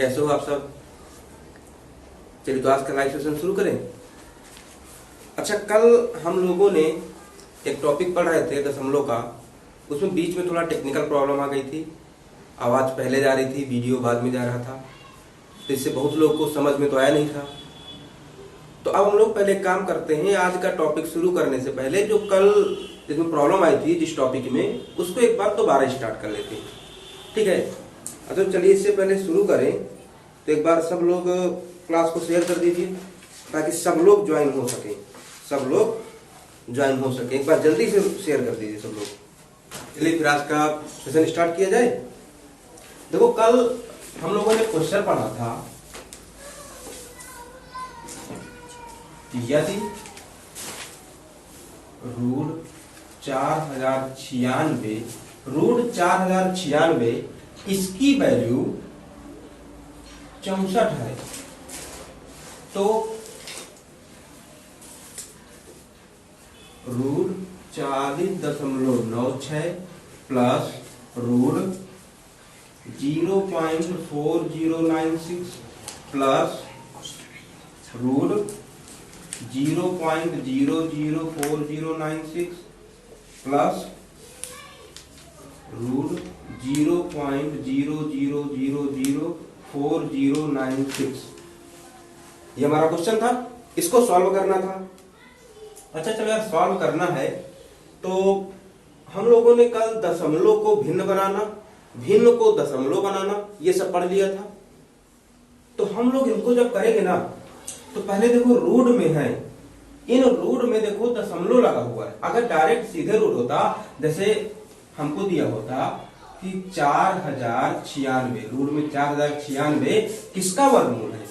कैसे हो आप सब? चलिए तो आज का लाइव सेशन शुरू करें। अच्छा, कल हम लोगों ने एक टॉपिक पढ़ रहे थे दशमलव का। उसमें बीच में थोड़ा टेक्निकल प्रॉब्लम आ गई थी। आवाज़ पहले जा रही थी, वीडियो बाद में जा रहा था, तो इससे बहुत लोग को समझ में तो आया नहीं था। तो अब हम लोग पहले एक काम करते हैं, आज का टॉपिक शुरू करने से पहले जो कल जिसमें प्रॉब्लम आई थी जिस टॉपिक में, उसको एक बार दोबारा स्टार्ट कर लेते हैं, ठीक है? अच्छा चलिए, इससे पहले शुरू करें तो एक बार सब लोग क्लास को शेयर कर दीजिए ताकि सब लोग ज्वाइन हो सके, सब लोग ज्वाइन हो सके। एक बार जल्दी से शेयर कर दीजिए सब लोग। चलिए फिर आज का सेशन स्टार्ट किया जाए। देखो, कल हम लोगों ने क्वेश्चन पढ़ा था, यदि रूट 4096 इसकी वैल्यू 64 है तो root 40.96 plus root 0.4096 plus root 0.004096 plus root 0.00004096। ये हमारा क्वेश्चन था, इसको सॉल्व करना था। अच्छा चलो यार, सॉल्व करना है तो हम लोगों ने कल दशमलव को भिन्न बनाना, भिन्न को दशमलव बनाना, ये सब पढ़ लिया था। तो हम लोग इनको जब करेंगे ना, तो पहले देखो रूट में है, इन रूट में देखो दशमलव लगा हुआ है। अगर डायरेक्ट सीधे रूट होता, जैसे हमको दिया होता कि 4096, रूट में 4096 किसका वर्गमूल है,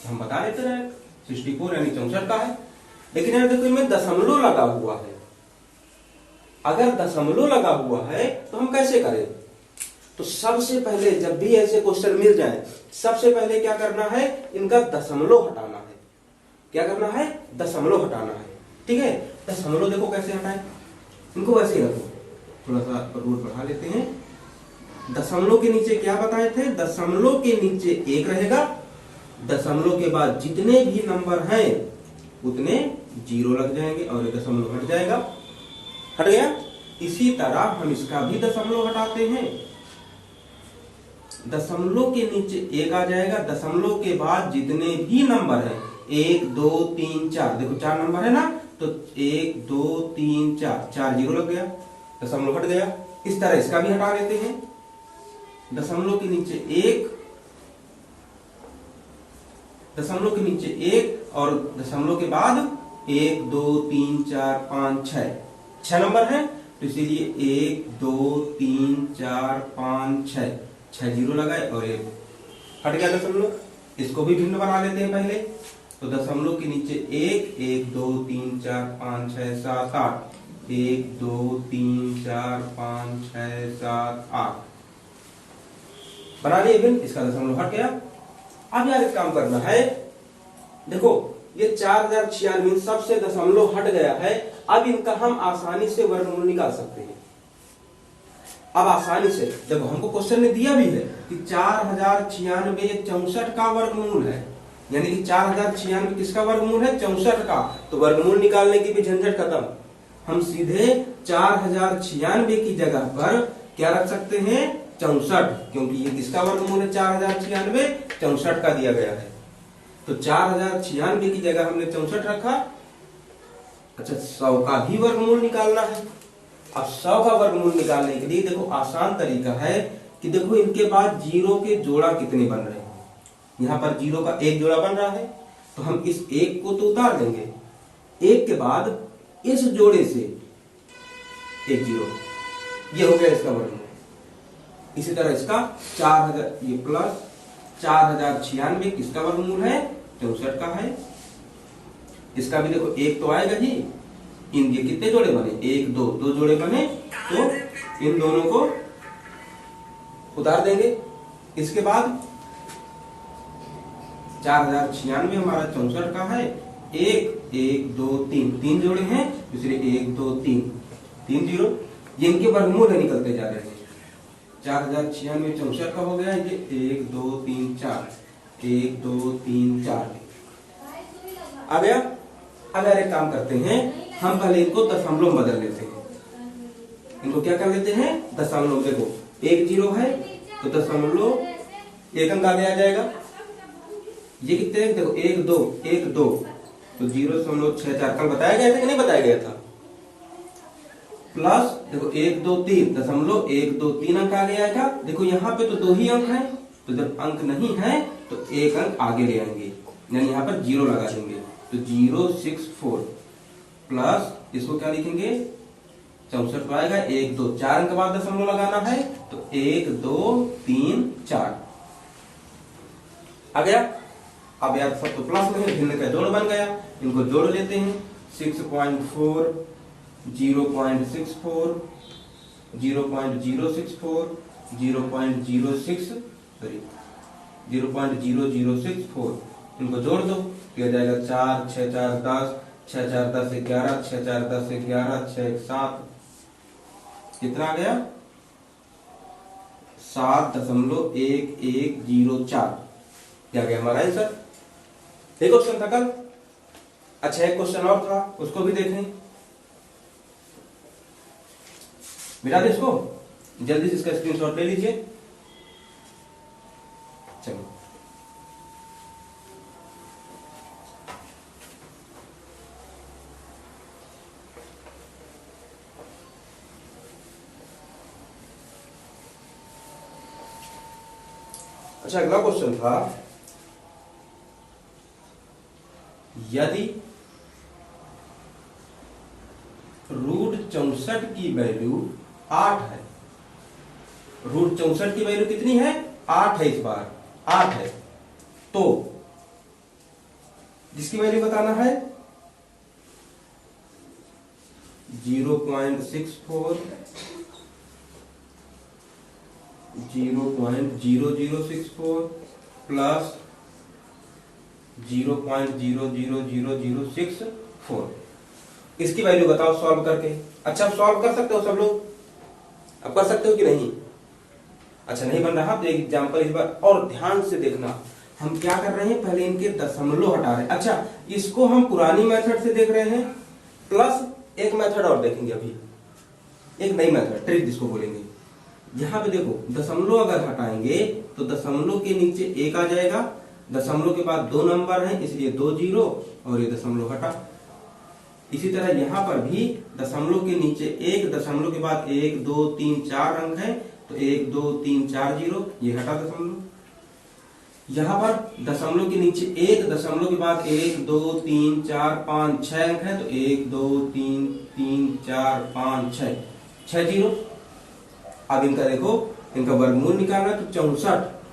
हम बता देते रहे 64 यानी 64 का है। लेकिन यार देखो, इनमें दशमलव लगा हुआ है। अगर दशमलव लगा हुआ है तो हम कैसे करें? तो सबसे पहले जब भी ऐसे क्वेश्चन मिल जाए, सबसे पहले क्या करना है, इनका दशमलव हटाना है। क्या करना है? दशमलव हटाना है, ठीक है? दशमलव देखो कैसे हटाए, इनको वैसे ही रखो, थोड़ा सा रूट बढ़ा लेते हैं। दशमलव के नीचे क्या बताए थे? दशमलव के नीचे 1 रहेगा, दशमलव के बाद जितने भी नंबर हैं उतने 0 लग जाएंगे और ये दशमलव हट जाएगा। हट गया। इसी तरह हम इसका भी दशमलव हटाते हैं। दशमलव के नीचे 1 आ जाएगा, दशमलव के बाद जितने भी नंबर हैं 1 2 3 4, देखो 4 नंबर है ना, तो 1 2 3 4, 4 0 लग गया, दशमलव हट गया। इस तरह इसका भी हटा लेते हैं। दशमलव के नीचे 1, दशमलव के नीचे 1 और दशमलव के बाद 1 2 3 4 5 6, 6 नंबर है, तो इसीलिए 1 2 3 4 5 6, 6 0 लगाए और ये हट गया दशमलव। इसको भी भिन्न बना लेते हैं पहले। तो दशमलव के नीचे 1 1 2 3 4 5 6 7 8, 1 2 3 4 5 6 7 8 बना लिए भिन्न, इसका दशमलव हट गया। अब यार एक काम करना है, देखो ये 4096 सबसे दशमलव हट गया है। अब इनका हम आसानी से वर्गमूल निकाल सकते हैं। अब आसानी से देखो, हमको क्वेश्चन ने दिया भी है कि 4096 64 का वर्गमूल है, यानी कि 4096 किसका वर्गमूल है? 64 का। तो वर्गमूल निकालने की भी झंझट खत्म। हम सीधे 4096 की जगह पर क्या रख सकते हैं? 64, क्योंकि ये किसका वर्गमूल है? 4096, 64 का दिया गया है। तो 4096 की जगह हमने 64 रखा। अच्छा, 100 का भी वर्गमूल निकालना है। अब 100 का वर्गमूल निकालने के लिए देखो आसान तरीका है कि देखो इनके बाद 0 के जोड़ा कितने बन रहे हैं। यहाँ पर 0 का 1 जोड़ा बन रहा है, तो हम इस 1 को तो उतार देंगे। 1 के बाद इस जोड़े से 1 0, ये हो गया इसका वर्गमूल। इसी तरह इसका 4000, ये प्लस 4096 किसका वर्गमूल है? 64 का है। इसका भी देखो 1 तो आएगा ही। इनके कितने जोड़े बने? 1 2, 2 जोड़े बने, तो इन दोनों को उतार देंगे। इसके बाद 4096 हमारा 64 का है। 1 1 2 3, 3 जोड़े हैं, इसलिए 1 2 3, 3 0। ये इनके वर्गमूल निकलते जा रहे हैं। 4096 64 का हो गया ये 1 2 3 4 1 2 3 4 आ गया। अब यार एक काम करते हैं, हम पहले इनको दशमलव में बदल लेते हैं। इनको क्या कर लेते हैं, दशमलव। देखो 1 0 है तो दशमलव 1 अंक आगे आ जाएगा। ये कितने, देखो 1 2 1 2 तो 0.64 कल बताया गया था कि नहीं बताया गया था। प्लस देखो 1 2 3 दशमलव 1 2 3 अंक आगे आएगा। देखो यहाँ पे तो 2 ही अंक हैं, तो जब अंक नहीं है तो 1 अंक आगे ले आएंगे, यानी यहाँ पर 0 लगा देंगे। तो 064 प्लस इसको क्या लिखेंगे, 64 तो आएगा 1 2 4 अंक बाद दशमलव लगाना है, तो 1 2 3 4 आ गया। अब यार सब तो प्लस में है, भिन्न का जोड़ बन गया, इनको जोड़ लेते हैं। 6.4 0.64 0.064 0.0064 इनको जोड़ दो, किया जाएगा 4 6 4 10 6 4 10 11 6 4 10 11 6 1 7 कितना आ गया 7.1104 क्या गया हमारा आंसर। एक क्वेश्चन था कल। अच्छा एक क्वेश्चन और था, उसको भी देखें। मिटा दे इसको, जल्दी से इसका स्क्रीनशॉट ले लीजिए। चलो अच्छा अगला क्वेश्चन था, यदि √64 की वैल्यू 8 है, √64 की वैल्यू कितनी है 8 है, इस बार 8 है, तो जिसकी वैल्यू बताना है 0.64 0.0064 प्लस 0.000064 इसकी वैल्यू बताओ सॉल्व करके। अच्छा आप सॉल्व कर सकते हो सब लोग, अब कर सकते हो कि नहीं। अच्छा नहीं बन रहा तो एक एग्जांपल इस बार और ध्यान से देखना। हम क्या कर रहे हैं, पहले इनके दशमलव हटा रहे हैं। अच्छा इसको हम पुरानी मेथड से देख रहे हैं, प्लस एक मेथड और देखेंगे अभी, एक नई मेथड ट्रिक जिसको बोलेंगे। यहाँ पे देखो दशमलव अगर हटाएंगे तो दशमलव के नीचे 1 आ जाएगा, दशमलव के बाद 2 नंबर हैं इसलिए 2 0 और ये दशमलव हटा। इसी तरह यहाँ पर भी दशमलव के नीचे 1, दशमलव के बाद 1 2 3 4 अंक है तो 1 2 3 4 0 ये हटा दशमलव। यहाँ पर दशमलव के नीचे 1, दशमलव के बाद 1 2 3 4 5 6 अंक है तो 1 2 3 3 4 5 6 6 0। अब इनका देखो, इनका वर्गमूल निकालना है तो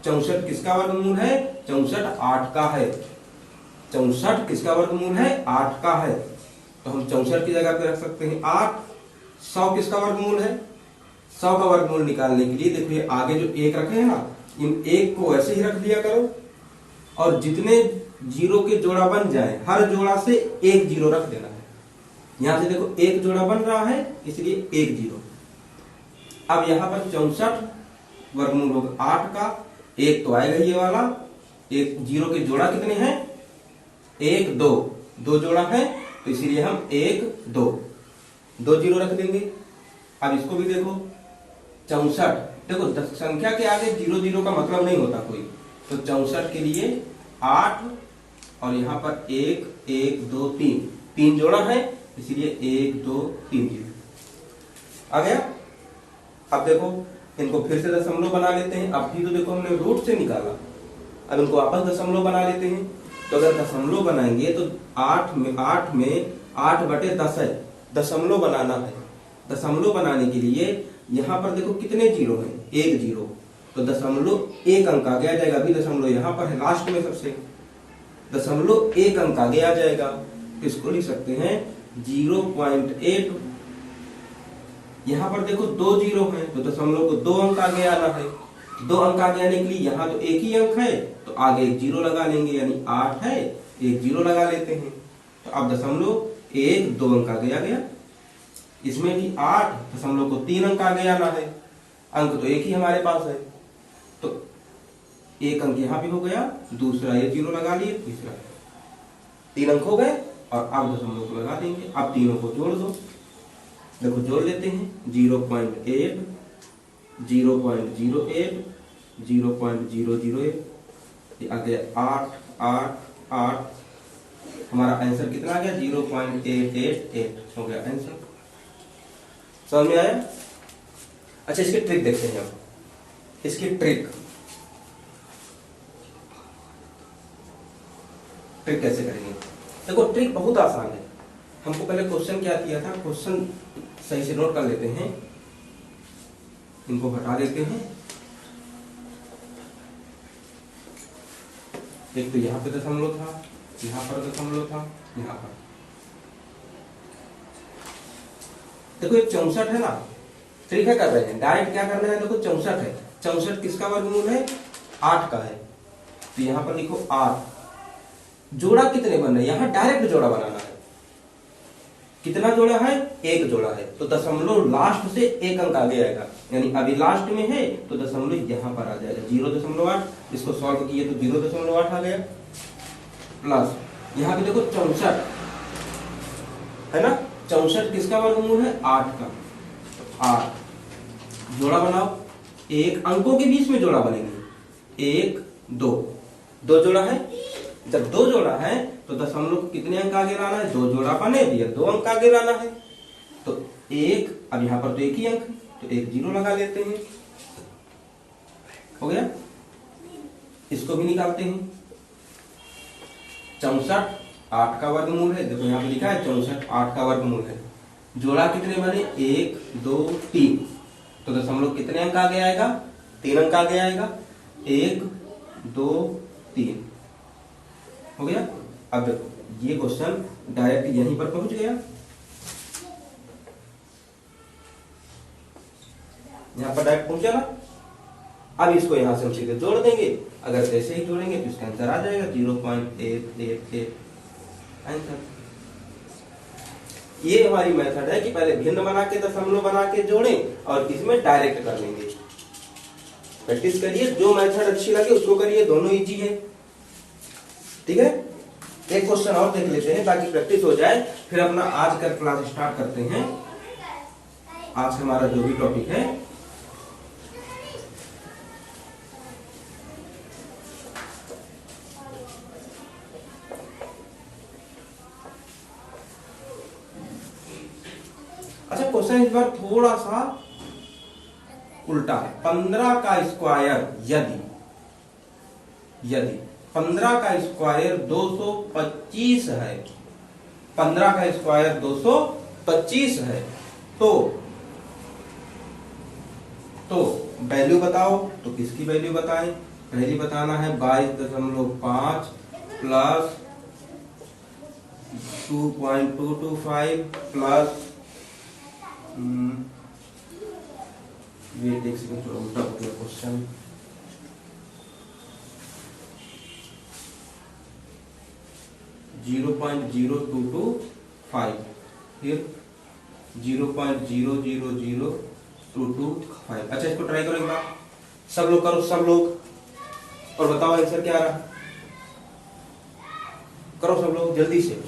64 किसका वर्गमूल है, 64 8 का है। 64 किसका वर्गमूल है 8 का है, तो हम 64 की जगह पे रख सकते हैं 8। 100 किसका वर्गमूल है, 100 का वर्गमूल निकालने के लिए देखो ये आगे जो 1 रखे हैं ना, इन 1 को ऐसे ही रख दिया करो और जितने जीरो के जोड़ा बन जाए हर जोड़ा से 1 0 रख देना है। यहां से देखो 1 जोड़ा बन रहा है इसलिए 1 0। अब यहाँ पर 64 वर्गमूल होगा 8 का, 1 तो आएगा ये वाला, 1 0 के जोड़ा कितने हैं 1 2 2 जोड़ा है तो इसीलिए हम 1 2 2 0 रख देंगे। अब इसको भी देखो 64, देखो संख्या के आगे 0 0 का मतलब नहीं होता कोई, तो 64 के लिए 8 और यहाँ पर 1 1 2 3 जोड़ा है इसीलिए 1 2 3 0 आ गया। अब देखो इनको फिर से दशमलव बना लेते हैं। अब भी तो देखो हमने रूट से निकाला, अब इनको वापस दशमलव बना लेते हैं। तो अगर दशमलव बनाएंगे तो 8 में 8/10 है, दशमलव बनाना है। दशमलव बनाने के लिए यहाँ पर देखो कितने जीरो हैं 1 0, तो दशमलव 1 अंक आगे आ जाएगा। अभी दशमलव यहाँ पर है लास्ट में सबसे, दशमलव 1 अंक आगे आ जाएगा। इसको लिख सकते हैं 0.8। यहाँ पर देखो 2 0 है तो दशमलव को 2 अंक आगे आना है। 2 अंक आगे आने के लिए यहाँ तो 1 ही अंक है तो आगे 1 0 लगा लेंगे, यानी 8 है 1 0 लगा लेते हैं। तो अब दशमलव 1 2 अंक आगे आ गया। इसमें भी 8 दशमलव को 3 अंक आगे आना है अंक तो एक ही हमारे पास है, तो एक अंक यहाँ पे हो गया, दूसरा ये 0 लगा लिए, तीसरा, 3 अंक हो गए और अब दशमलव को लगा देंगे। अब तीनों को जोड़ दो, देखो जोड़ लेते हैं, 0.8, 0.08, 0.008, ये आ गया 8, 8, 8, हमारा आंसर कितना आ गया 0.888 हो गया आंसर। समझ में आया? अच्छा इसकी ट्रिक देखते हैं अब, इसकी ट्रिक कैसे करेंगे। देखो ट्रिक बहुत आसान है। हमको पहले क्वेश्चन क्या किया था, क्वेश्चन सही से नोट कर लेते हैं, इनको हटा देते हैं। एक तो यहाँ पे दशमलव था, यहाँ पर दशमलव था, यहाँ पर देखो एक 64 है ना, तरीका कर रहे हैं, डायरेक्ट क्या करना है, देखो 64 है, 64 किसका वर्गमूल है, 8 का है, तो यहाँ पर लिखो 8। जोड़ा कितने बन रहे हैं, यहाँ डायरेक्ट जोड़ा बनाना है। कितना जोड़ा है, एक जोड़ा है, तो दशमलव लास्ट से एक अंक आगे आएगा, यानी अभी लास्ट में है तो दशमलव यहाँ पर आ जाएगा 0.8। इसको सॉल्व किए तो 0.8 आ गया, प्लस यहाँ पे देखो 64 है ना, 64 किसका वर्गमूल है, 8 का, तो 8 जोड़ा बनाओ, एक अंकों के बीच में जोड़ा बनेंगे, 1 2, 2 जोड़ा है, जब 2 जोड़ा है तो दशमलव कितने अंक आगे लाना है, 2 जोड़ा बने दिया, 2 अंक आगे लाना है, तो 1, अब यहाँ पर तो एक ही अंक, तो 1 0 लगा लेते हैं, हो गया। इसको भी निकालते हैं, 64 8 का वर्गमूल है, देखो यहाँ पे लिखा है 64 8 का वर्गमूल है, जोड़ा कितने बने, 1 2 3, तो दशमलव कितने अंक आगे आएगा, 3 अंक आगे आएगा, 1 2 3, हो गया। अब देखो ये क्वेश्चन डायरेक्ट यहीं पर पहुंच गया, यहां पर डायरेक्ट पहुंचा ना। अब इसको यहां से हम सीधे जोड़ देंगे, अगर ऐसे ही जोड़ेंगे तो इसका आंसर आ जाएगा 0.888 आंसर। ये हमारी मेथड है कि पहले भिन्न बना के दशमलव बना के जोड़ें और इसमें डायरेक्ट कर लेंगे। प्रैक्टिस करिए, जो मेथड अच्छी लगे उसको करिए, दोनों इजी है, ठीक है। एक क्वेश्चन और देख लेते हैं ताकि प्रैक्टिस हो जाए, फिर अपना आज का क्लास स्टार्ट करते हैं। आज हमारा जो भी टॉपिक है, अच्छा क्वेश्चन इस बार थोड़ा सा उल्टा है। 15 का स्क्वायर यदि 15 का स्क्वायर 225 है, 15 का स्क्वायर 225 है, तो वैल्यू बताओ, तो किसकी वैल्यू बताएं। पहली बताना है 22.5 प्लस 2.225 प्लस वेट एक सेकंड, थोड़ा उल्टा हो गया क्वेश्चन, (0.0225) फिर 0.000225। अच्छा इसको ट्राई करो एक बार, सब लोग करो, सब लोग, और बताओ आंसर क्या आ रहा, करो सब लोग जल्दी से।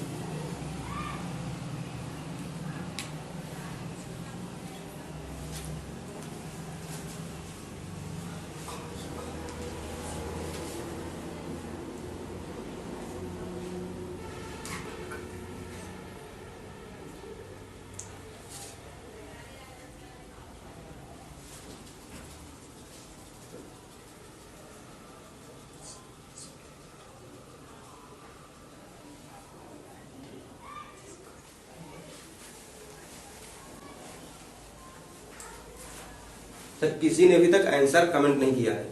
तो किसी ने अभी तक आंसर कमेंट नहीं किया है,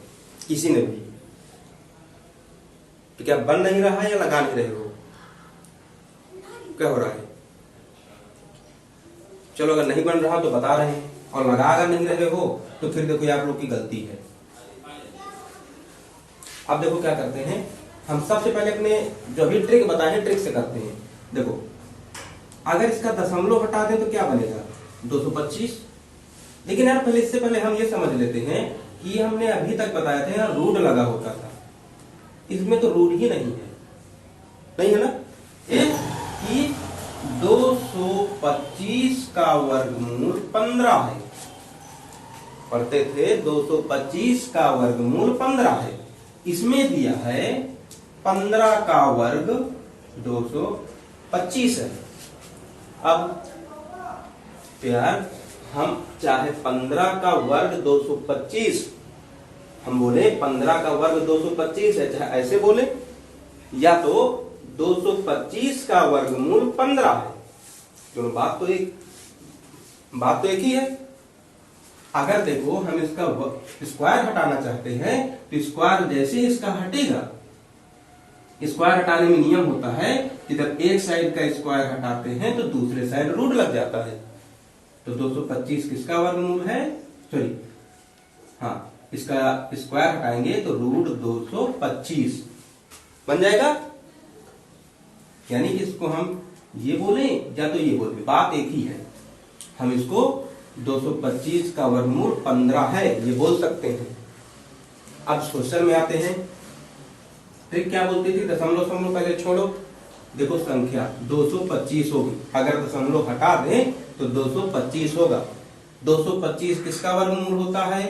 किसी ने भी, तो क्या बन नहीं रहा है या लगा नहीं रहे हो, क्या हो रहा है? चलो अगर नहीं बन रहा तो बता रहे हैं, और लगा अगर नहीं रहे हो तो फिर देखो ये आप लोग की गलती है। अब देखो क्या करते हैं, हम सबसे पहले अपने जो भी ट्रिक बताए हैं ट्रिक से करते हैं। देखो अगर इसका दशमलव हटा दें तो क्या बनेगा, 225, लेकिन यार पहले, इससे पहले हम ये समझ लेते हैं कि हमने अभी तक बताया था यहाँ रूट लगा होता था, इसमें तो रूट ही नहीं है, नहीं है ना। एक कि 225 का वर्गमूल 15 है, पढ़ते थे 225 का वर्गमूल 15 है, इसमें दिया है 15 का वर्ग 225 है। अब यार हम चाहे 15 का वर्ग 225, हम बोले 15 का वर्ग 225 है, चाहे ऐसे बोले, या तो 225 का वर्गमूल 15 है, दोनों बात तो एक ही है। अगर देखो हम इसका स्क्वायर हटाना चाहते हैं तो स्क्वायर जैसे इसका हटेगा, स्क्वायर हटाने में नियम होता है कि जब एक साइड का स्क्वायर हटाते हैं तो दूसरे साइड रूट लग जाता है। तो 225 किसका वर्गमूल है, सॉरी हाँ, इसका स्क्वायर हटाएंगे तो रूट 225 बन जाएगा। यानी कि इसको हम ये बोले या तो ये बोले, बात एक ही है। हम इसको 225 का वर्गमूल 15 है ये बोल सकते हैं। अब क्वेश्चन में आते हैं, ट्रिक क्या बोलती थी, दशमलव दशमलव पहले छोड़ो, देखो संख्या 225 होगी, अगर दशमलव हटा दें तो 225 होगा। 225 किसका वर्गमूल होता है,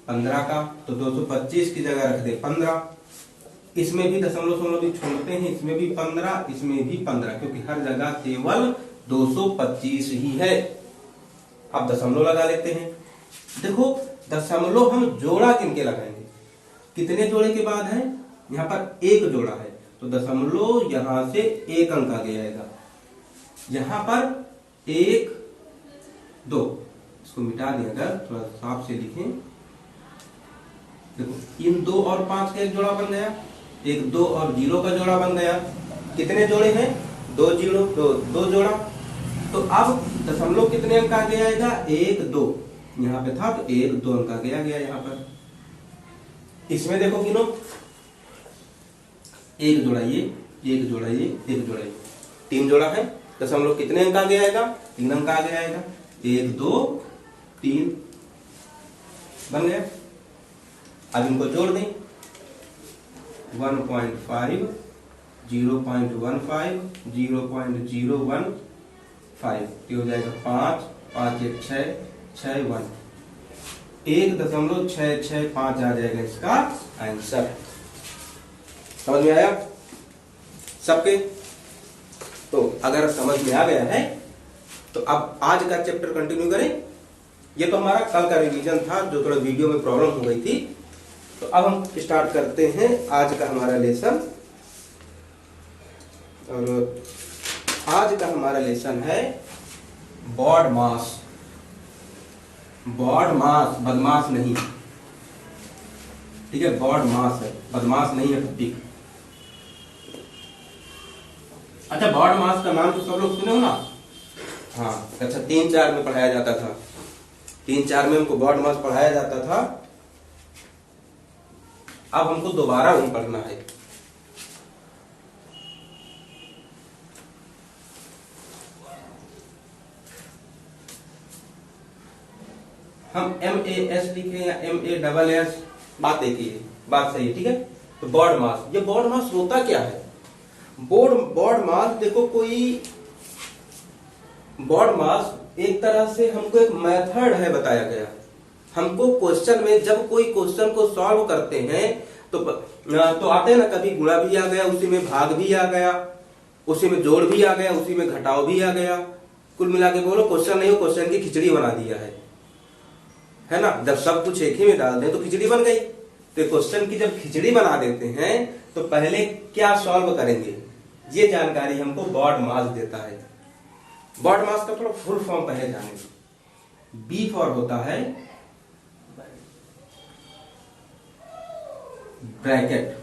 15 का, तो 225 की जगह रख दे 15। इसमें भी दशमलव दशमलव भी छोड़ते हैं, इसमें भी 15, इसमें भी 15, क्योंकि हर जगह केवल 225 ही है। अब दशमलव लगा लेते हैं। देखो दशमलव हम जोड़ा किनके लगाएंगे, कितने जोड़े के बाद है, यहाँ पर एक जोड़ा है, तो दशमलव यहां से एक अंक आगे आएगा, यहां पर 1 2, इसको मिटा दें, अगर थोड़ा साफ से लिखें, देखो इन 2 और 5 का एक जोड़ा बन गया, एक 2 और 0 का जोड़ा बन गया। कितने जोड़े हैं, 2 0 2 जोड़ा। तो अब दशमलव कितने अंक आगे आएगा, 1 2, यहाँ पे था तो 1 2 अंक आगे आ गया यहाँ पर। इसमें देखो गिनो, एक जोड़ा ये, एक जोड़ा ये, एक जोड़ा ये, 3 जोड़ा है। दशमलव कितने अंक आगे आएगा, 3 अंक आगे आएगा, 1 2 3 बन गया। अब इनको जोड़ दें, 1.5 0.15 0.015, ये हो जाएगा 5 5 1 6 6 1, 1.665 आ जाएगा इसका आंसर। समझ में आया सबके? तो अगर समझ में आ गया है तो अब आज का चैप्टर कंटिन्यू करें। ये तो हमारा कल का रिवीजन था, जो थोड़ा वीडियो में प्रॉब्लम हो गई थी। तो अब हम स्टार्ट करते हैं आज का हमारा लेसन। और आज का हमारा लेसन है बॉड मास। बॉड मास, बदमाश नहीं, ठीक है, बॉड मास है, बदमाश नहीं है टॉपिक। अच्छा, बॉड मास का नाम तो सब लोग सुने हो ना? हाँ, अच्छा 3-4 में पढ़ाया जाता था, 3-4 में हमको बॉड मास पढ़ाया जाता था। अब हमको दोबारा वही पढ़ना है। हम MAS लिखे या MASS, बात एक ही है, बात सही है, ठीक है। तो बॉड मास, ये बॉड मास होता क्या है? बॉड मास देखो, कोई बॉड मास एक तरह से हमको एक मेथड है बताया गया। हमको क्वेश्चन में जब कोई क्वेश्चन को सॉल्व करते हैं तो आते हैं ना, कभी गुणा भी आ गया, उसी में भाग भी आ गया, उसी में जोड़ भी आ गया, उसी में घटाव भी आ गया। कुल मिला के बोलो क्वेश्चन नहीं हो, क्वेश्चन की खिचड़ी बना दिया है ना। जब सब कुछ एक ही में डाल दें तो खिचड़ी बन गई। तो क्वेश्चन की जब खिचड़ी बना देते हैं तो पहले क्या सॉल्व करेंगे, ये जानकारी हमको बॉड मास देता है। बॉड मास का थोड़ा फुल फॉर्म पहले जानेंगे। बी फॉर होता है bracket,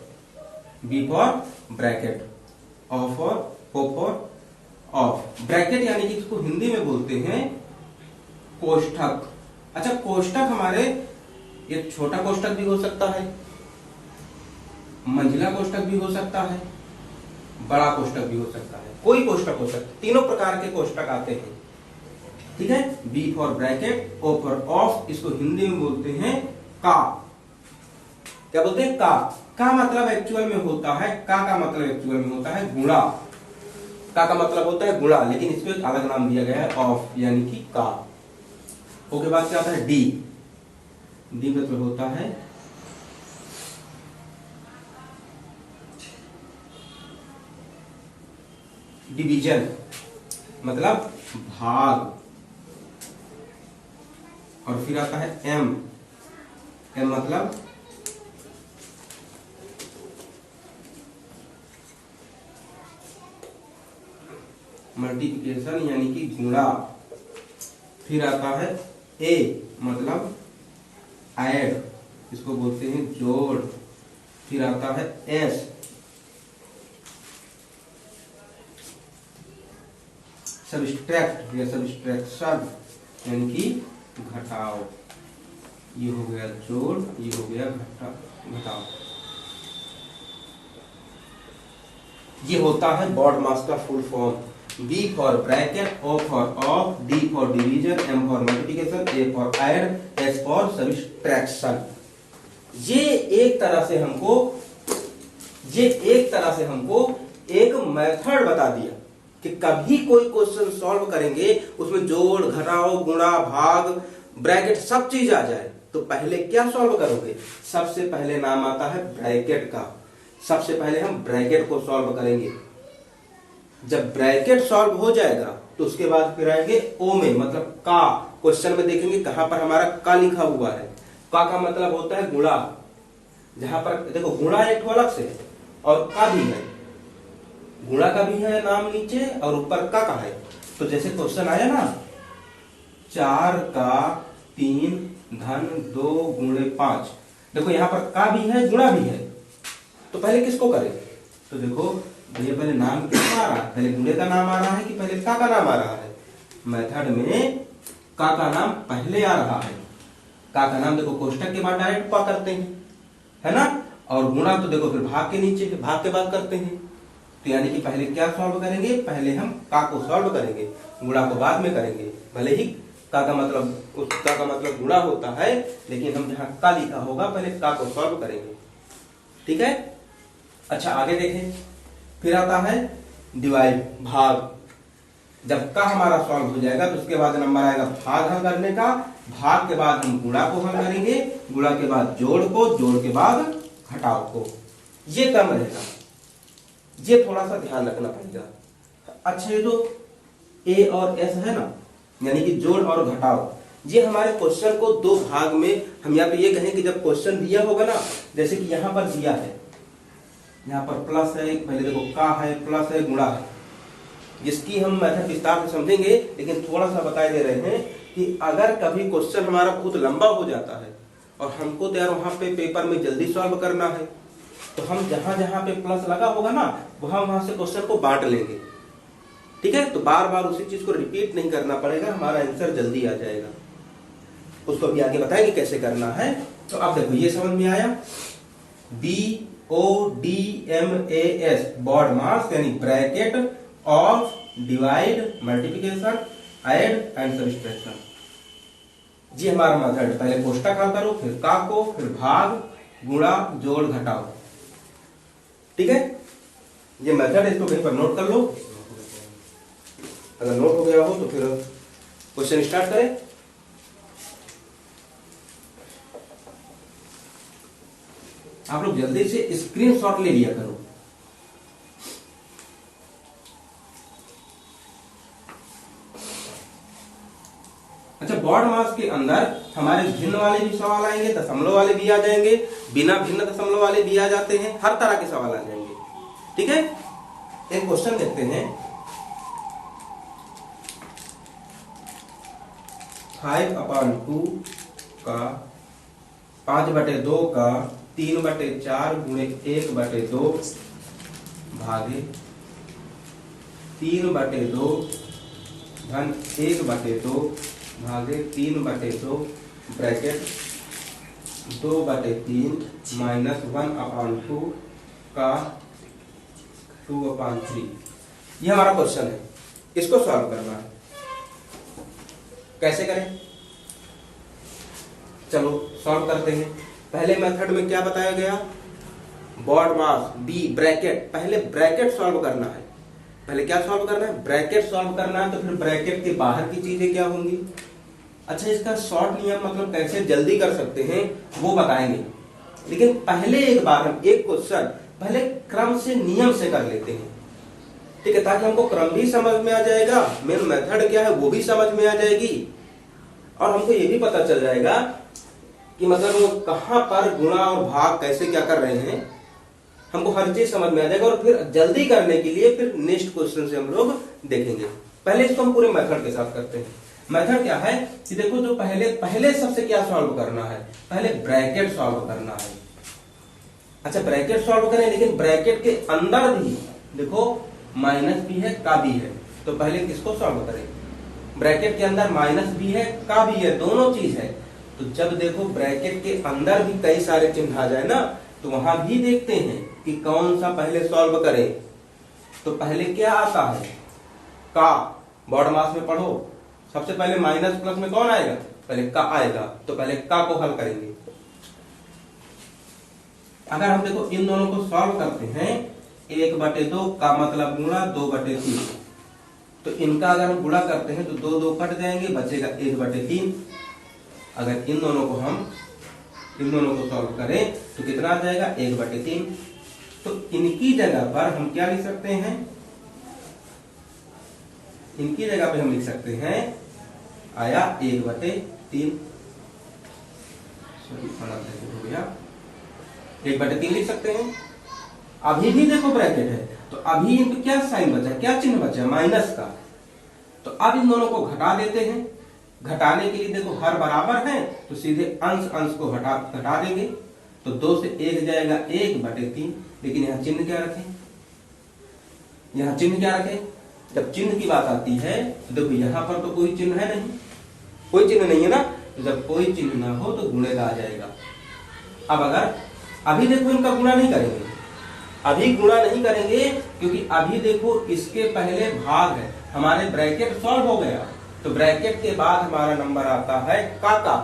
b for bracket, o for of. Bracket यानी कि इसको हिंदी में बोलते हैं कोष्ठक। अच्छा, कोष्ठक हमारे ये छोटा कोष्ठक भी हो सकता है, मंझला कोष्ठक भी हो सकता है, बड़ा कोष्ठक भी हो सकता है, कोई कोष्ठक हो सकता है। तीनों प्रकार के कोष्ठक आते हैं। ठीक है। B for bracket, o for of, इसको हिंदी में बोलते हैं का। क्या बोलते हैं? का मतलब एक्चुअल में होता है, का मतलब एक्चुअल में होता है गुणा। का मतलब होता है गुणा, लेकिन इसको एक अलग नाम दिया गया है ऑफ, यानी कि का। ओ के बाद क्या आता है? डी। डी मतलब होता है डिवीजन, मतलब भाग। और फिर आता है एम। एम मतलब मल्टीप्लिकेशन, यानी कि गुणा। फिर आता है ए, मतलब ऐड, इसको बोलते हैं जोड़। फिर आता है एस, सब्सट्रैक्ट या सब्सट्रैक्शन, यानी कि घटाव। ये हो गया जोड़, ये हो गया घटाव। ये होता है बॉड मास का full form. B for bracket, O for of, D for division, M for multiplication, A for add, S for subtraction. ये एक तरह से हमको एक मेथड बता दिया कि कभी कोई क्वेश्चन सॉल्व करेंगे, उसमें जोड़, घटाव, गुणा, भाग, ब्रैकेट सब चीज आ जाए, तो पहले क्या सॉल्व करोगे? सबसे पहले नाम आता है ब्रैकेट का। सबसे पहले हम ब्रैकेट को सॉल्व करेंगे। जब ब्रैकेट सॉल्व हो जाएगा तो उसके बाद फिर आएंगे ओ में, मतलब का। क्वेश्चन में देखेंगे कहां पर हमारा का लिखा हुआ है। का मतलब होता है गुणा। जहां पर देखो गुणा एक अलग से है और का भी है, गुणा का भी है नाम नीचे और ऊपर का है। तो जैसे क्वेश्चन आया ना, 4 का 3 धन 2 गुणे 5, देखो यहां पर का भी है, गुणा भी है। तो पहले किसको करें? तो देखो भैया पहले नाम किसका आ रहा है? पहले गुणे का नाम आ रहा है कि पहले का नाम आ रहा है? मेथड में का नाम पहले आ रहा है। का नाम देखो कोष्टक के बाद डायरेक्ट का करते हैं, है ना। और गुणा तो देखो फिर भाग के नीचे, भाग के बाद करते हैं। तो यानी कि पहले क्या सॉल्व करेंगे? पहले हम का को सॉल्व करेंगे, गुणा को बाद में करेंगे। भले ही का मतलब गुणा होता है, लेकिन हम जहां का लिखा होगा पहले का को सॉल्व करेंगे। ठीक है। अच्छा आगे देखें, फिर आता है डिवाइड, भाग। जब का हमारा सॉल्व हो जाएगा तो उसके बाद नंबर आएगा भाग हल करने का। भाग के बाद हम गुणा को हल करेंगे, गुणा के बाद जोड़ को, जोड़ के बाद घटाव को। ये कम रहेगा, ये थोड़ा सा ध्यान रखना पड़ेगा। अच्छा ये जो ए और एस है ना, यानी कि जोड़ और घटाव, ये हमारे क्वेश्चन को दो भाग में, हम यहाँ पे ये कहें कि जब क्वेश्चन दिया होगा ना, जैसे कि यहाँ पर दिया है, यहाँ पर प्लस है, पहले देखो का है, प्लस है, गुणा है, जिसकी हम मेथड विस्तार से समझेंगे, लेकिन थोड़ा सा बता दे रहे हैं कि अगर कभी क्वेश्चन हमारा बहुत लंबा हो जाता है और हमको तो यार वहां पे पेपर में जल्दी सॉल्व करना है, तो हम जहां जहां पे प्लस लगा होगा ना, वहां से क्वेश्चन को बांट लेंगे। ठीक है, तो बार बार उसी चीज को रिपीट नहीं करना पड़ेगा, हमारा आंसर जल्दी आ जाएगा। उसको भी आगे बताएंगे कैसे करना है। तो अब देखो ये समझ में आया, BODMAS बॉड मास, यानी bracket, of, divide, multiplication, add and subtraction. जी हमारा मेथड, पहले कोष्टक हल करो, फिर का को, फिर भाग, गुणा, जोड़, घटाओ। ठीक है, ये मेथड है, इसको कहीं पर नोट कर लो। अगर नोट हो गया हो तो फिर क्वेश्चन स्टार्ट करें। आप लोग जल्दी से स्क्रीनशॉट ले लिया करो। अच्छा, बॉड मास के अंदर हमारे भिन्न वाले भी सवाल आएंगे, दशमलव वाले भी आ जाएंगे, बिना भिन्न दशमलव वाले भी आ जाते हैं, हर तरह के सवाल आ जाएंगे। ठीक है, एक क्वेश्चन देखते हैं। 5/2 का 5/2 का 3/4 गुणे 1/2 भागे 3/2 धन 1/2 भागे 3/2 ब्रैकेट 2/3 माइनस 1/2 का 2/3। ये हमारा क्वेश्चन है, इसको सॉल्व करना है। कैसे करें, चलो सॉल्व करते हैं। पहले मेथड में क्या बताया गया, बॉड मास बी ब्रैकेट, पहले ब्रैकेट सॉल्व करना है। पहले क्या सॉल्व करना है, ब्रैकेट सॉल्व करना है। तो फिर ब्रैकेट के बाहर की चीजें क्या होंगी। अच्छा, इसका शॉर्ट नियम मतलब कैसे जल्दी कर सकते हैं वो बताएंगे, लेकिन पहले एक बार हम एक क्वेश्चन पहले क्रम से नियम से कर लेते हैं, ठीक है, ताकि हमको क्रम भी समझ में आ जाएगा, मेन मेथड क्या है वो भी समझ में आ जाएगी, और हमको ये भी पता चल जाएगा कि मतलब कहां पर गुणा और भाग कैसे क्या कर रहे हैं, हमको हर चीज समझ में आ जाएगा। और फिर जल्दी करने के लिए फिर नेक्स्ट क्वेश्चन से हम लोग देखेंगे। पहले इसको हम पूरे मेथड के साथ करते हैं। मेथड क्या है कि देखो, जो पहले सबसे क्या सॉल्व करना है, पहले ब्रैकेट सॉल्व करना है। अच्छा, ब्रैकेट सॉल्व करें, लेकिन ब्रैकेट के अंदर भी देखो माइनस भी है का भी है, तो पहले किसको सॉल्व करें, ब्रैकेट के अंदर माइनस भी है का भी है, दोनों चीज है। तो जब देखो ब्रैकेट के अंदर भी कई सारे चिन्ह आ जाए ना, तो वहां भी देखते हैं कि कौन सा पहले सॉल्व करें। तो पहले क्या आता है, का, बॉड मास में पढ़ो, सबसे पहले माइनस प्लस में कौन आएगा, पहले का आएगा, तो पहले का को हल करेंगे। अगर हम देखो इन दोनों को सॉल्व करते हैं, 1/2 का मतलब गुणा 2/3, तो इनका अगर हम गुणा करते हैं तो 2 2 कट जाएंगे, बचेगा 1/3। अगर इन दोनों को सॉल्व करें तो कितना आ जाएगा, 1/3। तो इनकी जगह पर हम क्या लिख सकते हैं, इनकी जगह पे हम लिख सकते हैं आया 1/3, हो गया 1/3 लिख सकते हैं। अभी भी देखो ब्रैकेट है, तो अभी इन पे क्या साइन बचा, क्या चिन्ह बचा, माइनस का। तो अब इन दोनों को घटा देते हैं। घटाने के लिए देखो हर बराबर है, तो सीधे अंश अंश को घटा देंगे, तो 2 से 1 जाएगा 1/3। लेकिन यहाँ चिन्ह क्या रखें, यहाँ चिन्ह क्या रखें, जब चिन्ह की बात आती है तो देखो यहाँ पर तो कोई चिन्ह है नहीं, कोई चिन्ह नहीं है ना, तो जब कोई चिन्ह ना हो तो गुणेगा आ जाएगा। अब अगर अभी देखो इनका गुणा नहीं करेंगे, अभी गुणा नहीं करेंगे, क्योंकि अभी देखो इसके पहले भाग है, हमारे ब्रैकेट सॉल्व हो गया, तो ब्रैकेट के बाद हमारा नंबर आता है का।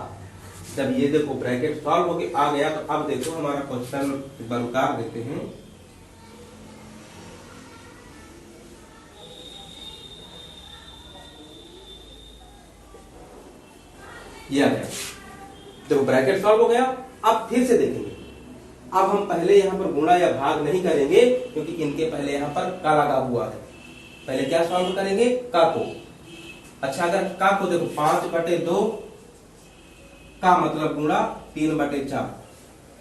जब ये देखो ब्रैकेट सॉल्व होके आ गया, तो अब देखो हमारा क्वेश्चन एक बार उतार देते हैं। ये आ गया, देखो ब्रैकेट सॉल्व हो गया। अब फिर से देखेंगे, अब हम पहले यहाँ पर गुणा या भाग नहीं करेंगे, क्योंकि इनके पहले यहाँ पर का लगा हुआ है। पहले क्या सॉल्व करेंगे, का को। अच्छा, अगर का को देखो 5/2 का मतलब गुणा 3/4,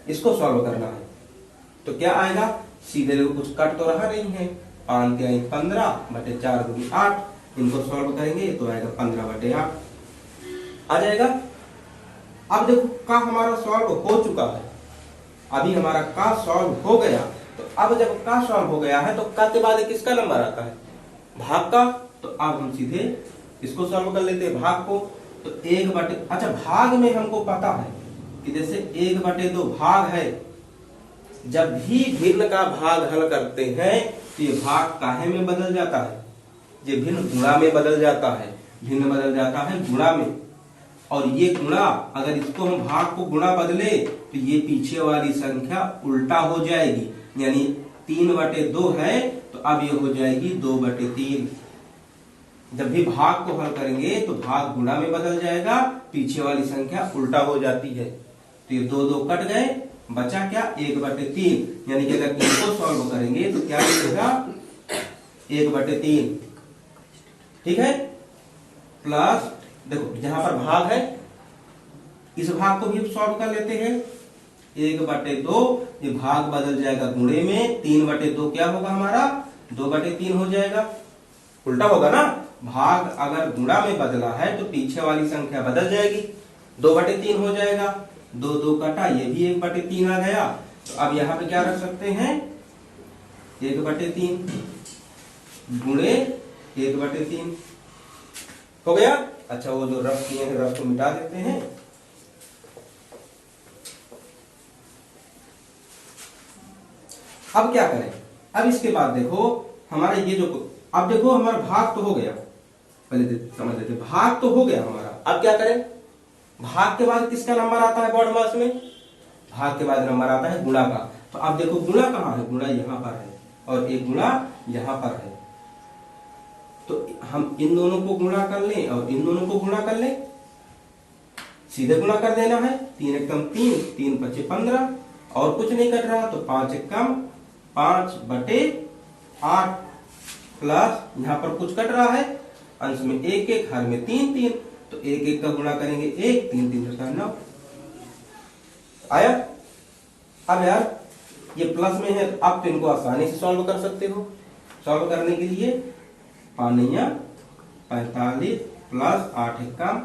इसको सॉल्व करना है, तो क्या आएगा, सीधे देखो कुछ कट तो रहा नहीं है, 5 × 15/4 × 8, इनको सॉल्व करेंगे तो आएगा 15/8 आ जाएगा। अब देखो का हमारा सॉल्व हो चुका है, अभी हमारा का सॉल्व हो गया। तो अब जब का सॉल्व हो गया है, तो का के बाद किसका नंबर आता है, भाग का। तो अब हम सीधे इसको सॉल्व कर लेते हैं, भाग को। तो अच्छा, भाग में हमको पता है कि जैसे 1/2 भाग है, जब भी भिन्न का भाग हल करते हैं तो ये भाग काहे में बदल जाता है, ये भिन्न गुणा में बदल जाता है, भिन्न बदल जाता है गुणा में। और ये गुणा, अगर इसको हम भाग को गुणा बदले तो ये पीछे वाली संख्या उल्टा हो जाएगी, यानी 3/2 है तो अब ये हो जाएगी 2/3। जब भी भाग को हल करेंगे तो भाग गुणा में बदल जाएगा, पीछे वाली संख्या उल्टा हो जाती है। तो ये 2 2 कट गए, बचा क्या, 1/3। यानी कि अगर इसको सॉल्व करेंगे तो क्या मिलेगा, 1/3, ठीक है। प्लस देखो जहां पर भाग है, इस भाग को भी सॉल्व कर लेते हैं, 1/2, ये भाग बदल जाएगा गुणे में, 3/2 क्या होगा हमारा, 2/3 हो जाएगा, उल्टा होगा ना। भाग अगर गुणा में बदला है तो पीछे वाली संख्या बदल जाएगी, 2/3 हो जाएगा, 2 2 कटा, ये भी 1/3 आ गया। तो अब यहाँ पे क्या रख सकते हैं, 1/3 गुणे 1/3 हो गया। अच्छा, वो जो रफ किए हैं रफ को मिटा देते हैं। अब क्या करें, अब इसके बाद देखो हमारा ये जो, अब देखो हमारा भाग तो हो गया, पहले समझ लेते, भाग तो हो गया हमारा। अब क्या करें, भाग के बाद किसका नंबर आता है बॉड मास में, भाग के बाद नंबर आता है गुणा का। तो अब देखो गुणा कहाँ है, गुणा यहाँ पर है और एक गुणा यहाँ पर है। तो हम इन दोनों को गुणा कर लें और इन दोनों को गुणा कर लें, सीधे गुणा कर देना है। 3 एकम 3, 3 पचे 15 और कुछ नहीं कट रहा, तो 5 एकम 5/8 प्लस यहाँ पर कुछ कट रहा है, अंश में 1 1, हर में 3 3, तो 1 1 का गुणा करेंगे 1, 3 3 9 आया। अब यार ये प्लस में है, अब तो इनको आसानी से सॉल्व कर सकते हो। सॉल्व करने के लिए 5 45 प्लस 8 एकम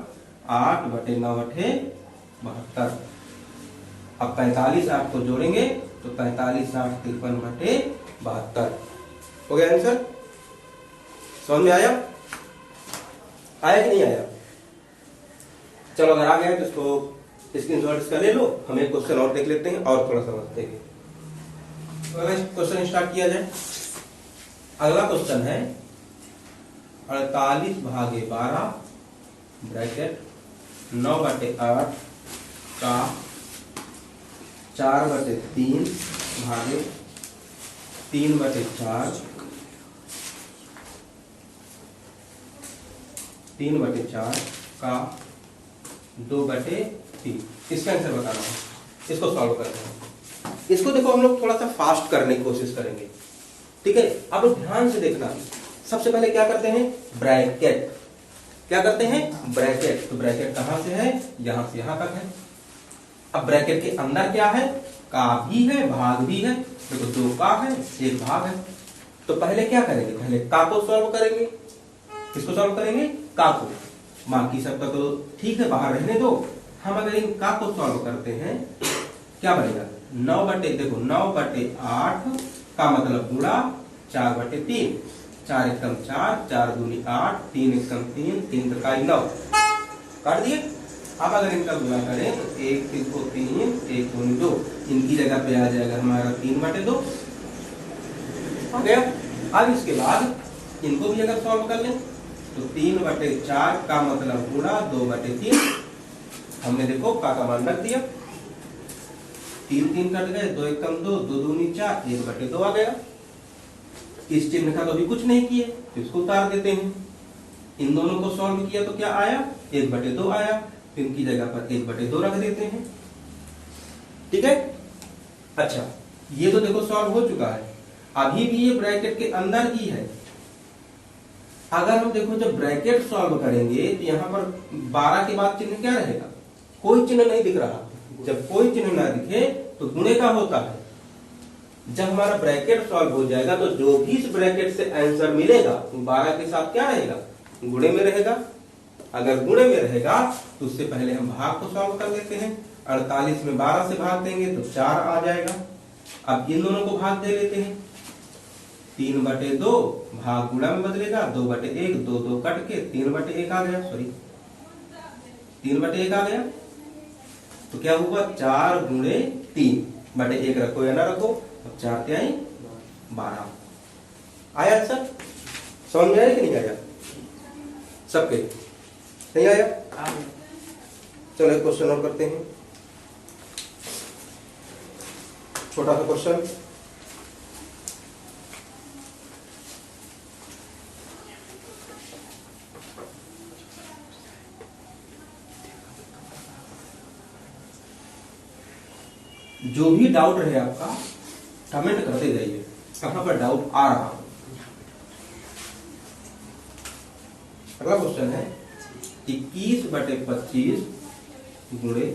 8/9 72। अब 45 8 को जोड़ेंगे तो 45 8 53/72 हो गया आंसर। समझ में आया, आया कि नहीं आया? चलो अगर आ गया तो इसको स्क्रीनशॉट इसका ले लो। हम एक क्वेश्चन और देख लेते हैं और थोड़ा समझते हैं। अगला क्वेश्चन स्टार्ट किया जाए। अगला क्वेश्चन है 48/12 ब्रैकेट 9/8 का 4/3 भागे 3/4 3/4 का 2/3। इसका आंसर बताना है, इसको सॉल्व करना है। इसको देखो हम लोग थोड़ा सा फास्ट करने की कोशिश करेंगे, ठीक है। अब ध्यान से देखना, सबसे पहले क्या करते हैं, ब्रैकेट। क्या करते हैं, ब्रैकेट। तो ब्रैकेट कहां से है, यहां से यहां तक है। अब ब्रैकेट के अंदर क्या है, का भी है भाग भी है। देखो 2 का है 1 भाग है। तो पहले क्या करेंगे, पहले का को सॉल्व करेंगे। किसको सॉल्व करेंगे, का को। बाकी सबका तो ठीक है, बाहर रहने दो। हम अगर इन का को सॉल्व करते हैं क्या बनेगा, 9/8 का मतलब गुणा 4/3, 4 एकम 4, 4 दूनी 8, 3 एकम 3, 3 त्रिकाई 9 काट दिए। अब अगर इनका गुणा करें तो 1 3 को 3, 1 दूनी 2, इनकी जगह पे आ जाएगा हमारा 3/2 हो गया। अब इसके बाद इनको भी अगर सॉल्व कर लें तो 3/4 का मतलब गुणा 2/3, हमने देखो का मान रख दिया, 3 3 कट गए, 2 एकम 2, 2 दूनी 4, 1/2 आ गया। इस चिन्ह का तो अभी कुछ नहीं किए तो इसको उतार देते हैं। इन दोनों को सॉल्व किया तो क्या आया, 1/2 आया। तो इनकी जगह पर 1/2 रख देते हैं, ठीक है। अच्छा ये तो देखो सॉल्व हो चुका है। अभी भी ये ब्रैकेट के अंदर ही है। अगर हम देखो जब ब्रैकेट सॉल्व करेंगे तो यहाँ पर 12 के बाद चिन्ह क्या रहेगा, कोई चिन्ह नहीं दिख रहा। जब कोई चिन्ह ना दिखे तो गुणे का होता है। जब हमारा ब्रैकेट सॉल्व हो जाएगा तो जो भी इस ब्रैकेट से आंसर मिलेगा 12 के साथ क्या रहेगा, गुणे में रहेगा। अगर गुणे में रहेगा तो उससे पहले हम भाग को सॉल्व कर लेते हैं। 48 में 12 से भाग देंगे तो 4 आ जाएगा। अब इन दोनों को भाग दे लेते हैं, 3/2 भाग गुणा में बदलेगा, 2/1, 2 2 कट के 3/1 आ गया, सॉरी 3/1 आ गया। तो क्या हुआ, 4 गुणे 3/1 रखो या ना रखो, अब 4 क्या 12 आया आंसर। समझ में आया कि नहीं आया, सबके नहीं आया? चलो एक क्वेश्चन और करते हैं, छोटा सा क्वेश्चन। जो भी डाउट रहे आपका कमेंट करते जाइए, कहां पर डाउट आ रहा। अगला क्वेश्चन है 21/25 गुणे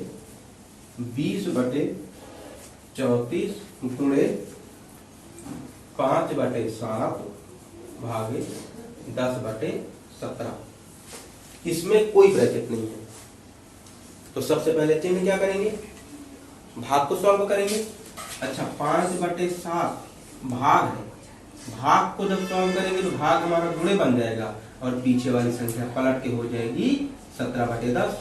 20/34 गुणे 5/7 भागे 10/17। इसमें कोई ब्रैकेट नहीं है। तो सबसे पहले चिन्ह क्या करेंगे, भाग को सॉल्व करेंगे। अच्छा 5/7 भाग है, भाग को जब सॉल्व करेंगे तो भाग हमारा गुणे बन जाएगा और पीछे वाली संख्या पलट के हो जाएगी 17/10।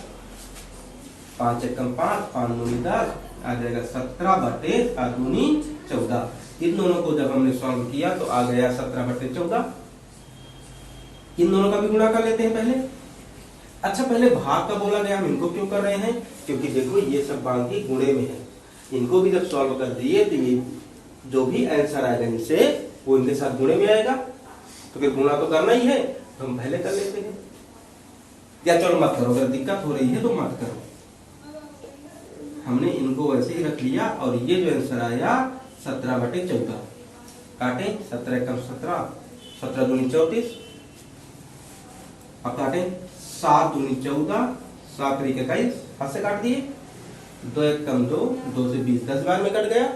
5 एकम 5, 5 दूनी 10 आ जाएगा 17/14। इन दोनों को जब हमने सॉल्व किया तो आ गया 17/14। इन दोनों का भी गुणा कर लेते हैं पहले। अच्छा पहले भाग का बोला गया, हम इनको क्यों कर रहे हैं? क्योंकि देखो ये सब बाकी गुणे में है, इनको भी जब सॉल्व कर दिए तो ये जो भी आंसर आएगा इनसे वो इनके साथ गुणे में आएगा, तो फिर गुणा तो करना ही है, तो हम पहले कर लेते हैं। या चलो मत करो, अगर दिक्कत हो रही है तो मत करो, हमने इनको वैसे ही रख लिया। और ये जो आंसर आया 17/14 काटे, 17 कम 17, 17 दूनी 34, अब काटे 7 दूनी 14, 7 3 21, हाथ से काट दिए, 2 1 कम 2, 2 से 20, 10 बार में कट गया।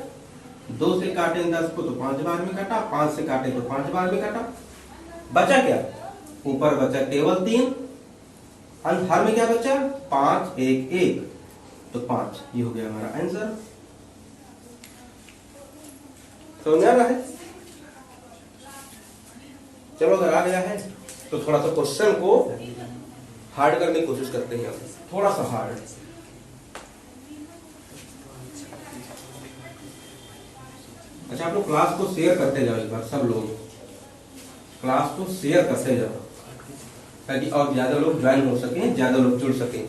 2 से काटे 10 को तो 5 बार में काटा, 5 से काटे तो 5 बार में काटा, बचा क्या? ऊपर बचा केवल 3, हर में क्या बचा? 5 1 1, तो 5, ये हो गया हमारा आंसर। समझ आ रहा है? चलो अगर आ गया है तो थोड़ा सा क्वेश्चन को हार्ड करने की कोशिश करते हैं, थोड़ा सा हार्ड। अच्छा आप लोग क्लास को शेयर करते जाओ, एक बार सब लोग क्लास को शेयर करते जाओ ताकि और ज्यादा लोग ज्वाइन हो सकें, ज्यादा लोग जुड़ सकें।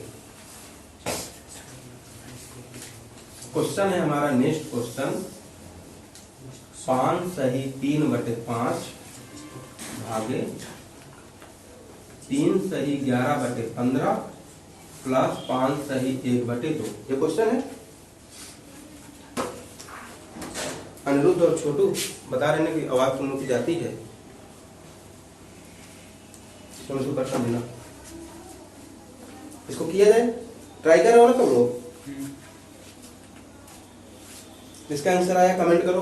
क्वेश्चन है हमारा नेक्स्ट क्वेश्चन, 5 सही 3/5 भागे 3 सही 11/15 प्लस 5 सही 1/2। ये क्वेश्चन है। अनिरुद्ध और छोटू बता रहे हैं कि आवाज तुम लोग की जाती है, इसको करता देना, इसको किया जाए, ट्राई करो ना तुम लोग। इसका आंसर आया कमेंट करो,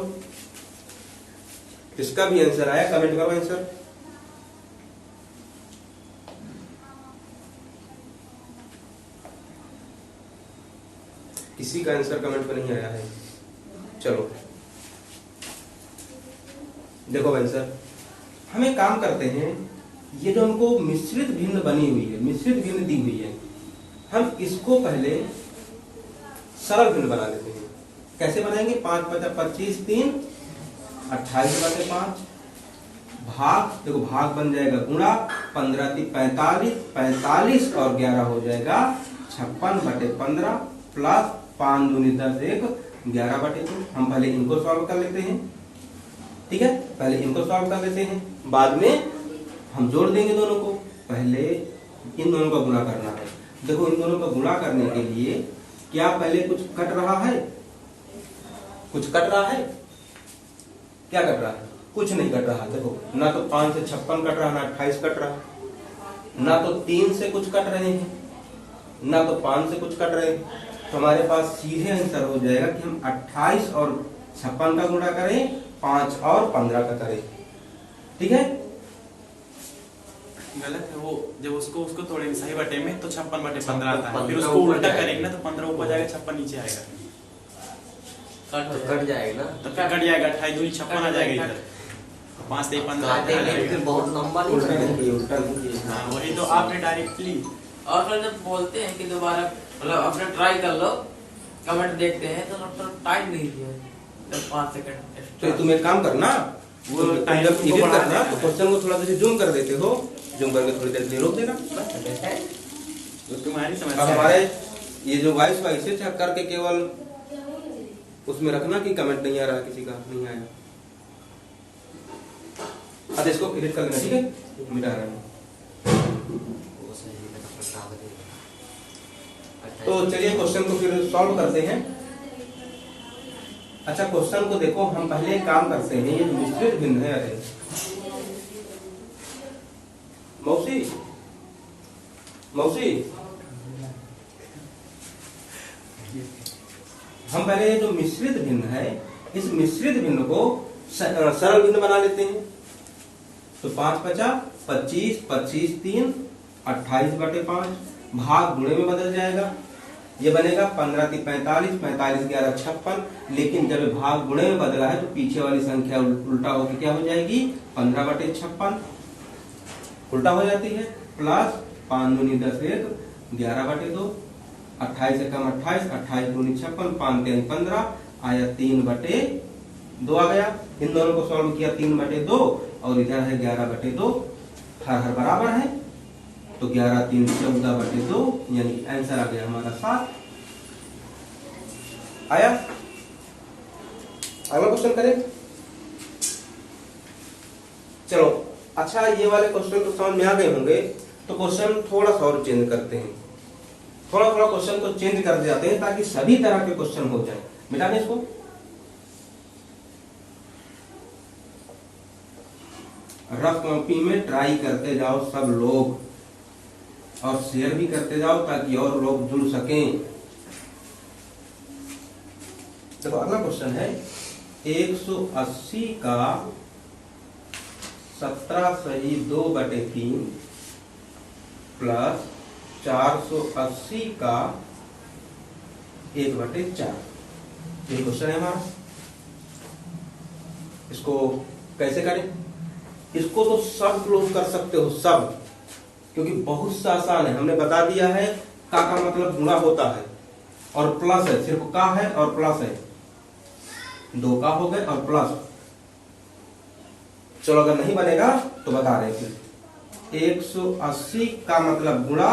इसका भी आंसर आया कमेंट करो आंसर। किसी का आंसर कमेंट पर नहीं आया है। चलो देखो आंसर, हम एक काम करते हैं, ये जो हमको मिश्रित भिन्न बनी हुई है, मिश्रित भिन्न दी हुई है, हम इसको पहले सरल भिन्न बना लेते हैं। कैसे बनाएंगे? 5 5 25 3 28/5 भाग, देखो भाग बन जाएगा गुणा, 15 3 45, 45 और 11 हो जाएगा 56/15 प्लस 5 दूनी 10 1 11/2। हम पहले इनको सॉल्व कर लेते हैं, ठीक है, पहले इनको सॉल्व कर लेते हैं, बाद में हम जोड़ देंगे दोनों को। पहले इन दोनों का गुणा करना है। देखो इन दोनों का गुणा करने के लिए क्या पहले कुछ कट रहा है? कुछ कट रहा है? क्या कट रहा है? कुछ नहीं कट रहा। देखो ना तो 5 से 56 कट रहा, ना 28 कट रहा, ना तो 3 से कुछ कट रहे हैं, ना तो 5 से कुछ कट रहे हैं। तो हमारे पास सीधे आंसर हो जाएगा कि हम 28 और 56 का गुणा करें, 5 और 15 का करें, ठीक है। गलत है वो, जब उसको तोड़ेंगे सही बटे में तो 56/15 आता है, फिर उसको उल्टा करेंगे ना तो 15 ऊपर जाएगा, 56 नीचे आएगा, कट जाएगा ना, तो क्या कट जाएगा? 28 दूनी 56 आ जाएगा इधर, 5 से 15 बहुत लंबा नहीं। हाँ वही तो आपने डायरेक्टली। और फिर जब बोलते हैं कि दोबारा मतलब अपने ट्राई कर लो, कमेंट देखते हैं तो टाइम नहीं दिया, 5 सेकंड। तो तुम एक काम करना, वो टाइम जब एडिट करना तो क्वेश्चन को थोड़ा सा जूम कर देते हो, जूम करके थोड़ी देर के लिए रोक देना। तुम्हारी समझ हमारे ये जो वॉइस है चेक करके केवल उसमें रखना कि कमेंट नहीं आ रहा, किसी का नहीं आया। अच्छा इसको एडिट कर लेना, ठीक है, मिटा रहा है। तो चलिए क्वेश्चन को फिर सॉल्व करते हैं। अच्छा क्वेश्चन को देखो, हम पहले एक काम करते हैं, ये मिश्रित भिन्न है। अरे मौसी मौसी, हम पहले जो मिश्रित भिन्न है, इस मिश्रित भिन्न को सरल भिन्न बना लेते हैं। तो 5 5 25 25 3 28/5 भाग गुणे में बदल जाएगा, ये बनेगा 15 3 45 45 11 56। लेकिन जब भाग गुणे में बदला है तो पीछे वाली संख्या उल्टा होकर क्या हो जाएगी? 15/56 उल्टा हो जाती है, प्लस 5 दूनी 10 1 11/2, 28 से कम 28, 28 दूनी 56, 5 3 15 आया 3/2 आ गया। इन दोनों को सॉल्व किया 3/2 और इधर है 11/2, हर बराबर है। तो 11 3 14/2 यानी आंसर आ गया हमारा 7। आया। अगला क्वेश्चन करें। चलो अच्छा, ये वाले क्वेश्चन तो समझ में आ गए होंगे, तो क्वेश्चन थोड़ा सा और चेंज करते हैं, थोड़ा थोड़ा क्वेश्चन को चेंज कर जाते हैं ताकि सभी तरह के क्वेश्चन हो जाए। मिटा दें इसको। रफ कॉपी में ट्राई करते जाओ सब लोग, और शेयर भी करते जाओ ताकि और लोग जुड़ सकें। देखो अगला क्वेश्चन है 180 का 17 सही 2/3 प्लस 480 का 1/4। ये क्वेश्चन है हमारा। इसको कैसे करें? इसको तो सब लोग कर सकते हो सब, क्योंकि बहुत सा आसान है। हमने बता दिया है का मतलब गुणा होता है और प्लस है, सिर्फ का है और प्लस है, 2 का हो गए और प्लस। चलो अगर नहीं बनेगा तो बता रहे फिर। 180 का मतलब गुणा,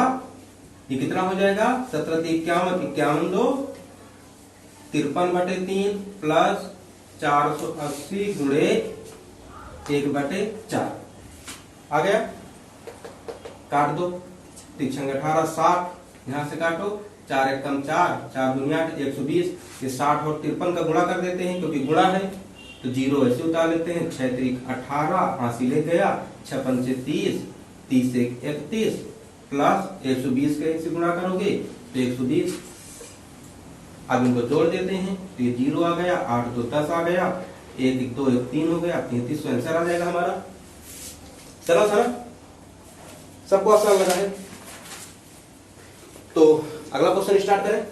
ये कितना हो जाएगा? 17 51 51 2 53/3 प्लस 480 गुणे 1/4 आ गया। काट दो, 3 × 18 60, यहां से काटो, 4 × 1 4, 4 दूनी 8 120। ये 60 और 53 का गुणा कर देते हैं क्योंकि गुणा है, तो 0 ऐसे उतार लेते हैं। 6 3 18, 80 ले गया, 6 5 30, 30 1 31 प्लस 120 का से गुणा करोगे तो 120। अब इनको जोड़ देते हैं तो ये 0 आ गया, 8 2 10 आ गया, 1 1 2 1 3 हो गया, 33 आंसर आ जाएगा हमारा। चलो सर, सबको आसान लगा है तो अगला क्वेश्चन स्टार्ट करें।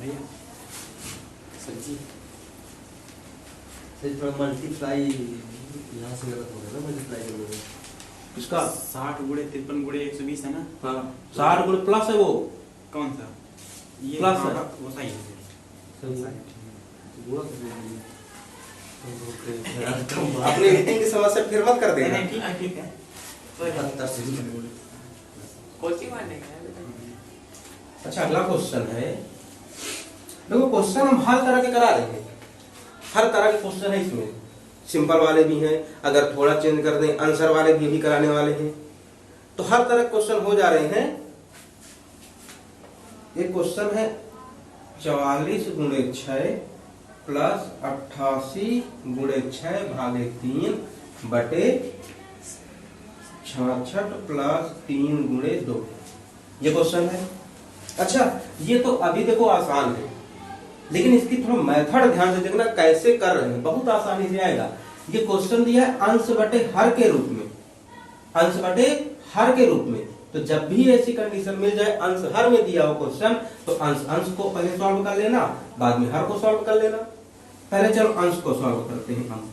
भैया सब्जी मल्टीप्लाई यहाँ से गलत हो गया ना, मल्टीप्लाई कर लो इसका 60 गुणे 53 गुणे 120 है ना। हाँ 60 गुणे प्लस है वो, कौन सा? ये प्लस है। वो सही है। अपने रीडिंग की समस्या फिर मत कर देना। नहीं ठीक है, ठीक है। कोचिंग मारने का है। अच्छा अगला क्वेश्चन है, देखो क्वेश्चन हम हर तरह के करा रहे हैं, हर तरह के क्वेश्चन है इसमें, सिंपल वाले भी हैं, अगर थोड़ा चेंज कर दें आंसर वाले भी कराने वाले हैं, तो हर तरह के क्वेश्चन हो जा रहे हैं। एक क्वेश्चन है 44 गुणे 6 प्लस 88 गुणे 6 भागे 3 बटे 66 प्लस 3 गुणे 2, ये क्वेश्चन है। अच्छा ये तो अभी देखो आसान है, लेकिन इसकी थोड़ा मेथड ध्यान से देखना कैसे कर रहे हैं, बहुत आसानी से आएगा। ये क्वेश्चन दिया है अंश बटे हर के रूप में, अंश बटे हर के रूप में, तो जब भी ऐसी कंडीशन मिल जाए अंश हर में दिया हो क्वेश्चन, तो अंश अंश को पहले सॉल्व कर लेना, बाद में हर को सॉल्व कर लेना। पहले चलो अंश को सॉल्व करते हैं हम।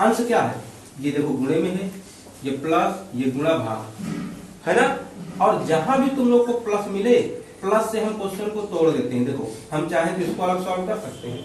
अंश क्या है? ये देखो गुणे में है, ये प्लस, ये गुणा भाग है ना, और जहां भी तुम लोग को प्लस मिले, प्लस से हम क्वेश्चन को तोड़ देते हैं। देखो हम चाहें तो इसको अलग सॉल्व कर सकते हैं,